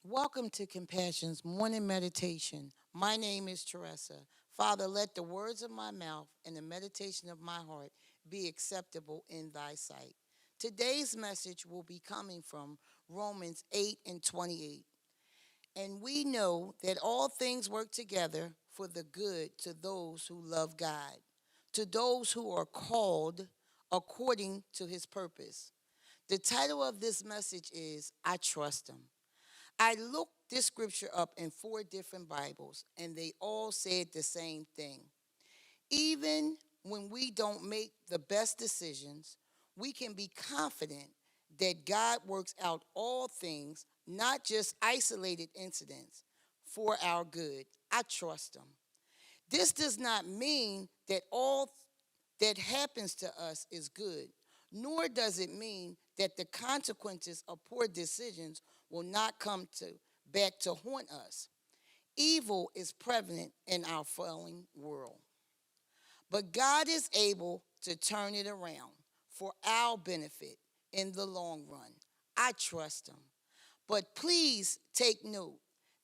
Welcome to Compassion's morning meditation. My name is Teresa. Father, let the words of my mouth and the meditation of my heart be acceptable in thy sight. Today's message will be coming from Romans 8 and 28. And we know that all things work together for the good to those who love God, to those who are called according to his purpose. The title of this message is I Trust Him. I looked this scripture up in four different Bibles, and they all said the same thing. Even when we don't make the best decisions, we can be confident that God works out all things, not just isolated incidents, for our good. I trust Him. This does not mean that all that happens to us is good, nor does it mean that the consequences of poor decisions will not come back to haunt us. Evil is prevalent in our fallen world, but God is able to turn it around for our benefit in the long run. I trust Him. But please take note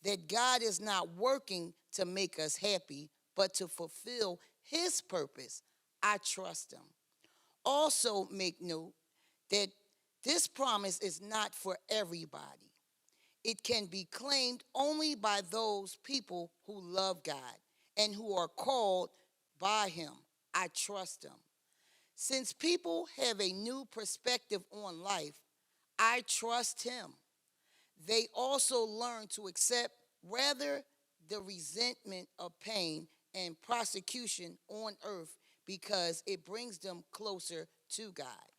that God is not working to make us happy, but to fulfill His purpose. I trust Him. Also, make note that this promise is not for everybody. It can be claimed only by those people who love God and who are called by Him. I trust Him. Since people have a new perspective on life, I trust Him. They also learn to accept rather the resentment of pain and prosecution on earth because it brings them closer to God.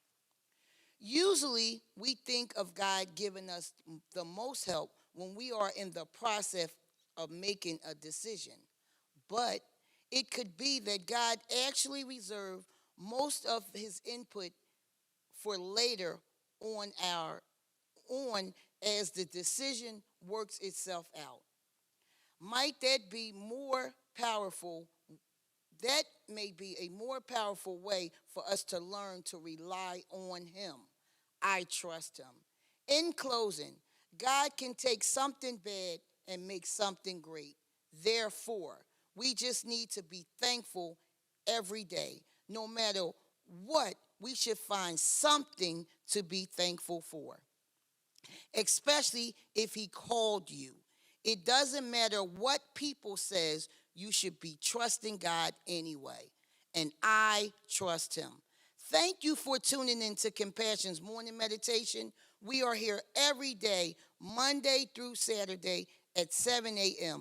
Usually, we think of God giving us the most help when we are in the process of making a decision. But it could be that God actually reserved most of his input for later on our on as the decision works itself out. Might that be more powerful? That may be a more powerful way for us to learn to rely on Him. I trust Him. In closing, God can take something bad and make something great. Therefore, we just need to be thankful every day. No matter what, we should find something to be thankful for, especially if He called you. It doesn't matter what people says, you should be trusting God anyway. And I trust Him. Thank you for tuning in to Compassion's morning meditation. We are here every day, Monday through Saturday at 7 a.m.